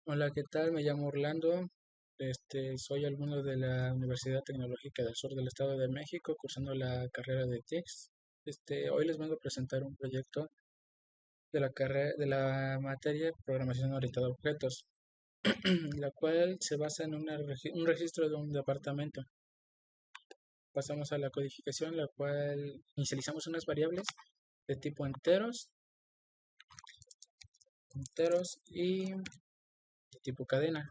Hola, ¿qué tal? Me llamo Orlando. Soy alumno de la Universidad Tecnológica del Sur del Estado de México, cursando la carrera de TICS. Hoy les vengo a presentar un proyecto de la carrera, de la materia de Programación Orientada a Objetos, la cual se basa en un registro de un departamento. Pasamos a la codificación, la cual inicializamos unas variables de tipo enteros y de tipo cadena,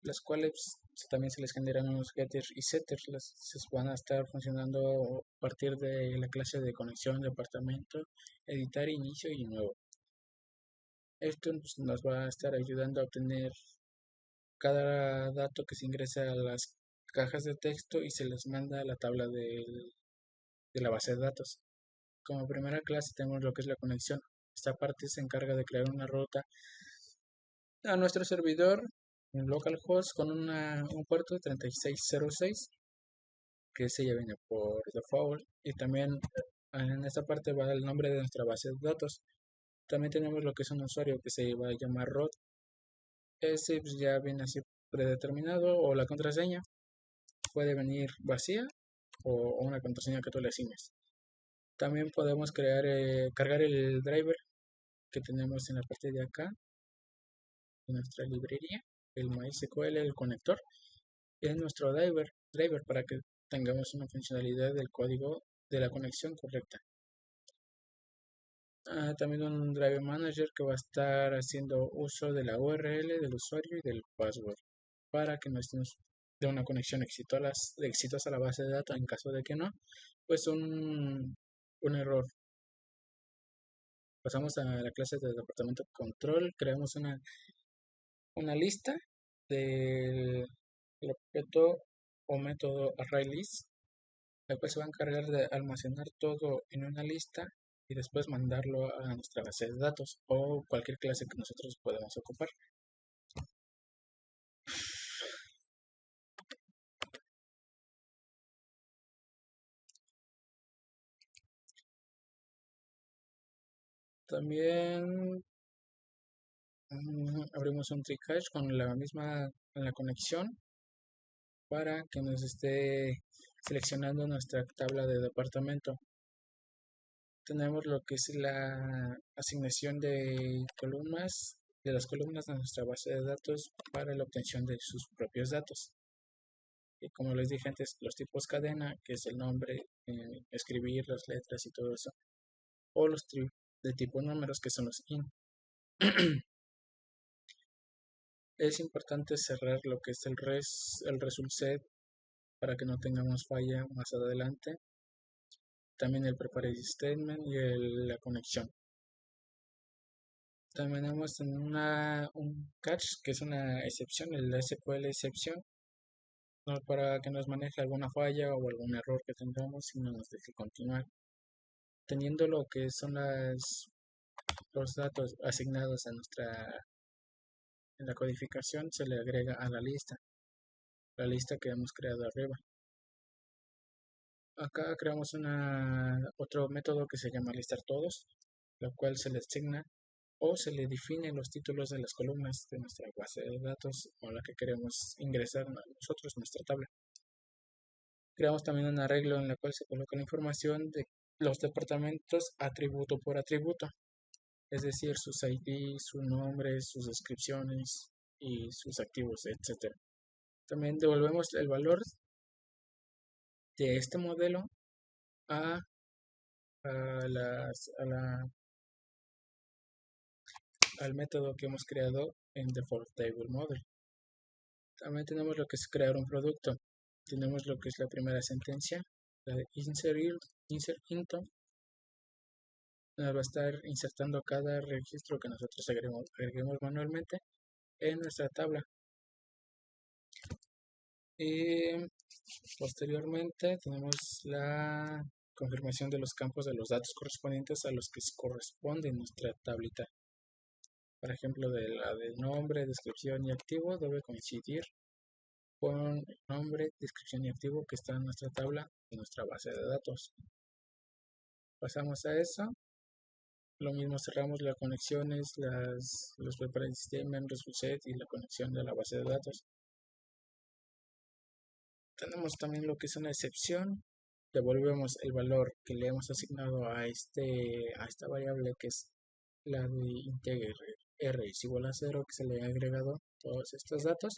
las cuales también se les generan unos getters y setters. Se van a estar funcionando a partir de la clase de conexión, departamento, editar, inicio y nuevo. Esto pues, nos va a estar ayudando a obtener cada dato que se ingresa a las cajas de texto y se les manda a la tabla de la base de datos. Como primera clase tenemos lo que es la conexión. Esta parte se encarga de crear una ruta a nuestro servidor en localhost con un puerto 3606, que ese ya viene por default, y también en esta parte va el nombre de nuestra base de datos. También tenemos lo que es un usuario que se va a llamar root. Ese pues, ya viene así predeterminado, o la contraseña puede venir vacía o una contraseña que tú le asignes. También podemos cargar el driver que tenemos en la parte de acá de nuestra librería, el MySQL, el conector, en nuestro driver para que tengamos una funcionalidad del código de la conexión correcta. También un Drive Manager que va a estar haciendo uso de la URL del usuario y del password para que nos dé una conexión exitosa a la base de datos. En caso de que no, pues un error. Pasamos a la clase de departamento control. Creamos una lista del objeto o método ArrayList, la cual se va a encargar de almacenar todo en una lista y después mandarlo a nuestra base de datos o cualquier clase que nosotros podamos ocupar. También abrimos un tricache con la conexión para que nos esté seleccionando nuestra tabla de departamento. Tenemos lo que es la asignación de las columnas de nuestra base de datos para la obtención de sus propios datos. Y como les dije antes, los tipos cadena, que es el nombre, escribir las letras y todo eso, o de tipo números, que son los int. Es importante cerrar lo que es el result set para que no tengamos falla más adelante. También el preparate statement y la conexión. También tenemos un catch, que es una excepción, el SQL excepción, ¿no? Para que nos maneje alguna falla o algún error que tengamos y no nos deje continuar. Teniendo lo que son los datos asignados en la codificación, se le agrega a la lista que hemos creado arriba. Acá creamos otro método que se llama listar todos, lo cual se le asigna o se le define los títulos de las columnas de nuestra base de datos o la que queremos ingresar nosotros en nuestra tabla. Creamos también un arreglo en la cual se coloca la información de los departamentos atributo por atributo, es decir, sus ID, su nombre, sus descripciones y sus activos, etc. También devolvemos el valor de este modelo a, a las- a la- al método que hemos creado en Default Table Model. También tenemos lo que es crear un producto. Tenemos lo que es la primera sentencia, la de insert into. Nos va a estar insertando cada registro que nosotros agreguemos manualmente en nuestra tabla. Y posteriormente tenemos la confirmación de los campos de los datos correspondientes a los que corresponde nuestra tablita. Por ejemplo, de la de nombre, descripción y activo debe coincidir con el nombre, descripción y activo que está en nuestra tabla, en nuestra base de datos. Pasamos a eso Lo mismo cerramos las conexiones, los prepared statements, los set y la conexión de la base de datos. Tenemos también lo que es una excepción. Devolvemos el valor que le hemos asignado a esta variable, que es la de integer r es igual a 0, que se le ha agregado todos estos datos,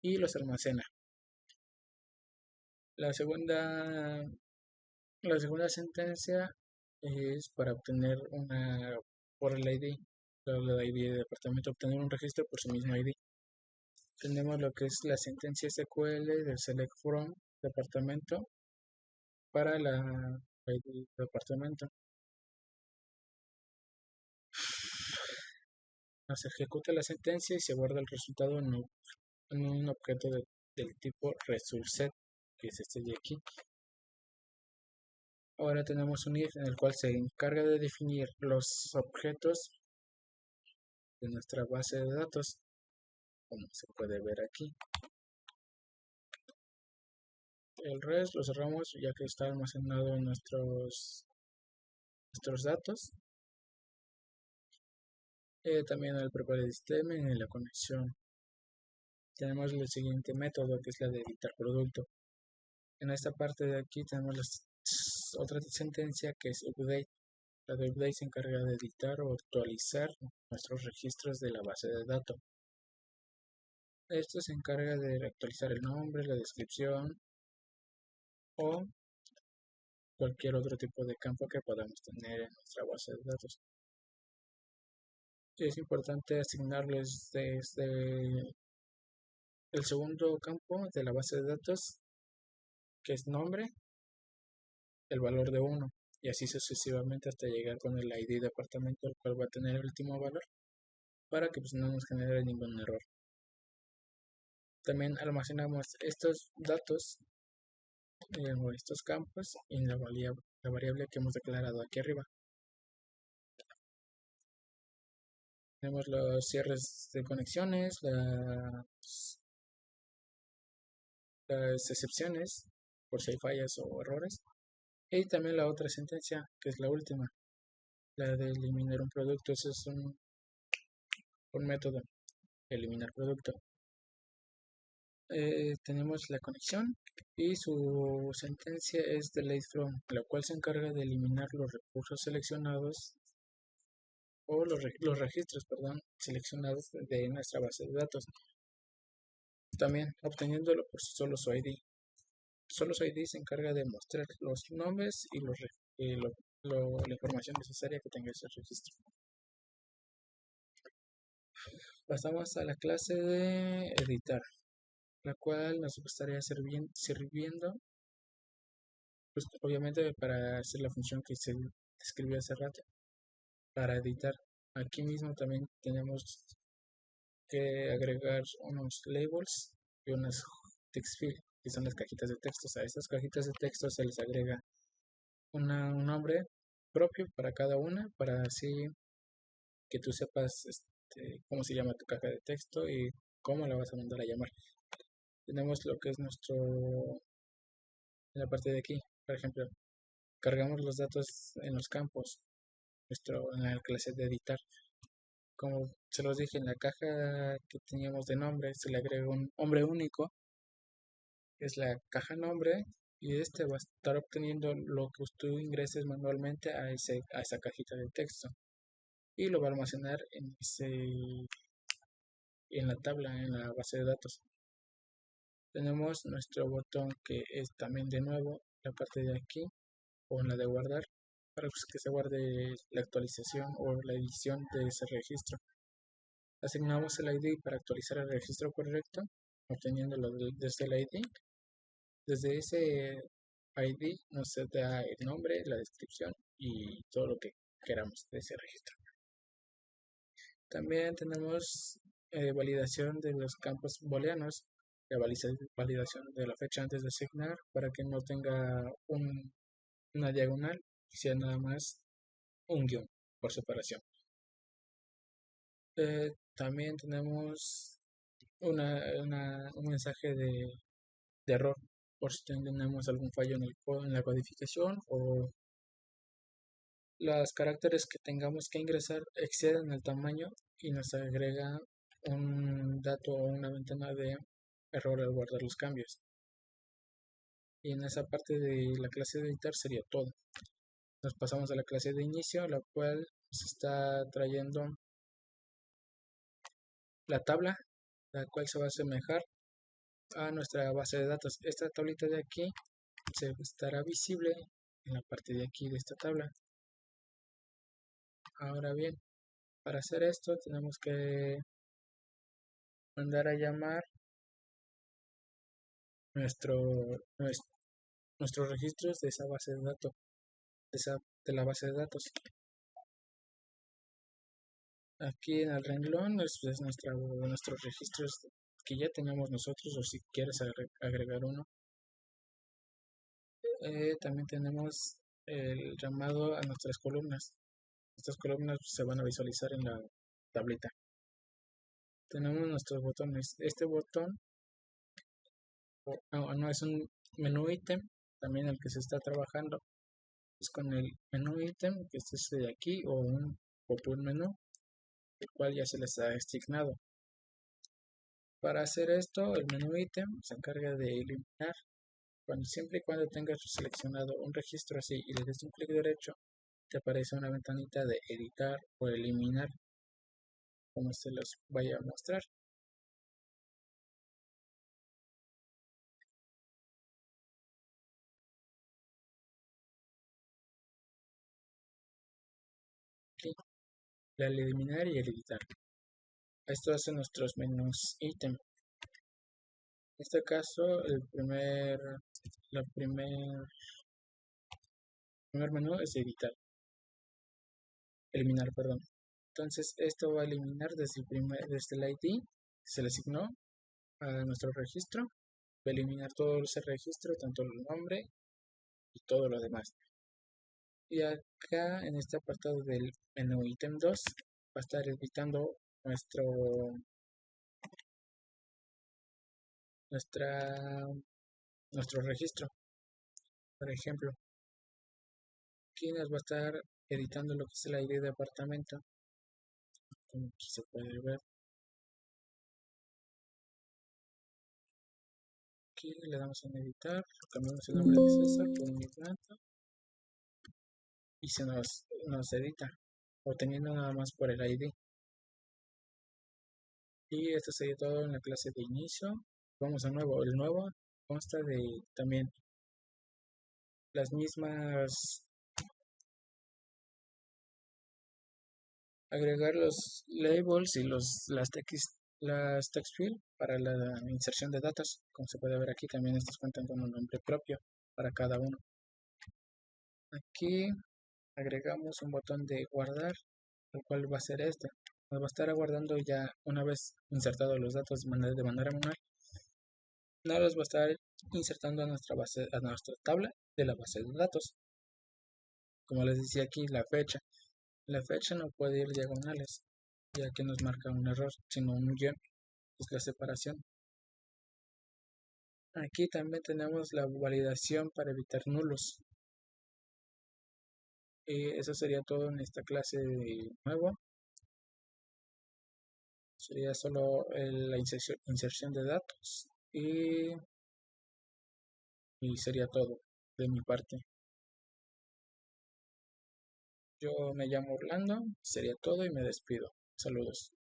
y los almacena. La segunda sentencia es para obtener por el ID, el ID de departamento, obtener un registro por su mismo ID. Tenemos lo que es la sentencia SQL del select from departamento para la ID departamento. Se ejecuta la sentencia y se guarda el resultado en un objeto del tipo resultSet, que es este de aquí. Ahora tenemos un if en el cual se encarga de definir los objetos de nuestra base de datos, como se puede ver aquí. El rest lo cerramos ya que está almacenado en nuestros datos. También el prepared statement en la conexión. Tenemos el siguiente método, que es la de editar producto. En esta parte de aquí tenemos otra sentencia, que es update. La de update se encarga de editar o actualizar nuestros registros de la base de datos. Esto se encarga de actualizar el nombre, la descripción o cualquier otro tipo de campo que podamos tener en nuestra base de datos. Es importante asignarles desde el segundo campo de la base de datos, que es nombre, el valor de 1, y así sucesivamente hasta llegar con el ID departamento, el cual va a tener el último valor, para que no nos genere ningún error. También almacenamos estos datos o estos campos en la variable que hemos declarado aquí arriba. Tenemos los cierres de conexiones, las excepciones, por si hay fallas o errores, y también la otra sentencia, que es la última, la de eliminar un producto. Ese es un método, eliminar producto. Tenemos la conexión y su sentencia es delete from, la cual se encarga de eliminar los recursos seleccionados o los registros, seleccionados de nuestra base de datos. También obteniéndolo por solo su ID. Solo su ID se encarga de mostrar los nombres y la información necesaria que tenga ese registro. Pasamos a la clase de editar, la cual nos estaría sirviendo, pues obviamente para hacer la función que se describió hace rato, para editar. Aquí mismo también tenemos que agregar unos labels y unas text field, que son las cajitas de texto. A estas cajitas de texto se les agrega un nombre propio para cada una, para así que tú sepas cómo se llama tu caja de texto y cómo la vas a mandar a llamar. Tenemos lo que es en la parte de aquí, por ejemplo, cargamos los datos en los campos, en la clase de editar. Como se los dije, en la caja que teníamos de nombre se le agrega un nombre único, que es la caja nombre, y este va a estar obteniendo lo que tú ingreses manualmente a esa cajita de texto y lo va a almacenar en la tabla, en la base de datos. Tenemos nuestro botón, que es también de nuevo la parte de aquí o en la de guardar, para que se guarde la actualización o la edición de ese registro. Asignamos el ID para actualizar el registro correcto, obteniéndolo desde el ID. Desde ese ID nos da el nombre, la descripción y todo lo que queramos de ese registro. También tenemos validación de los campos booleanos, la validación de la fecha antes de asignar, para que no tenga una diagonal, sea nada más un guión por separación. También tenemos un mensaje de error por si tenemos algún fallo en la codificación o los caracteres que tengamos que ingresar exceden el tamaño y nos agrega un dato o una ventana de error al guardar los cambios. Y en esa parte de la clase de editar sería todo. Nos pasamos a la clase de inicio, la cual nos está trayendo la tabla, la cual se va a asemejar a nuestra base de datos. Esta tablita de aquí se estará visible en la parte de aquí de esta tabla. Ahora bien, para hacer esto tenemos que mandar a llamar nuestros registros de esa base de datos, de la base de datos. Aquí en el renglón es nuestros registros que ya tenemos nosotros, o si quieres agregar uno. También tenemos el llamado a nuestras columnas. Estas columnas se van a visualizar en la tablita. Tenemos nuestros botones. Este botón no es un menú ítem, también el que se está trabajando es con el menú ítem, que es este de aquí, o un pop-up menú, el cual ya se les ha asignado. Para hacer esto, el menú ítem se encarga de eliminar, siempre y cuando tengas seleccionado un registro así y le des un clic derecho, te aparece una ventanita de editar o eliminar, como se los vaya a mostrar. Aquí, el eliminar y el editar. Esto hace nuestros menús ítem. En este caso, el primer menú es eliminar, perdón. Entonces, esto va a eliminar desde el ID que se le asignó a nuestro registro. Va a eliminar todo ese registro, tanto el nombre y todo lo demás. Y acá, en este apartado del menú ítem 2, va a estar editando nuestro registro. Por ejemplo, aquí nos va a estar editando lo que es el ID de apartamento, como aquí se puede ver. Aquí le damos en editar, cambiamos el nombre de César por Migrante y se nos edita, obteniendo nada más por el ID. Y esto sería todo en la clase de inicio. Vamos a nuevo. El nuevo consta de también las mismas, agregar los labels y las text field para la inserción de datos. Como se puede ver aquí, también estos cuentan con un nombre propio para cada uno. Aquí agregamos un botón de guardar, el cual va a ser este. Nos va a estar aguardando ya una vez insertados los datos de manera manual. No los va a estar insertando a nuestra tabla de la base de datos. Como les decía aquí, la fecha. La fecha no puede ir diagonales, ya que nos marca un error, sino un guión, es la separación. Aquí también tenemos la validación para evitar nulos. Y eso sería todo en esta clase de nuevo. Sería solo la inserción de datos y sería todo de mi parte. Yo me llamo Orlando, sería todo y me despido. Saludos.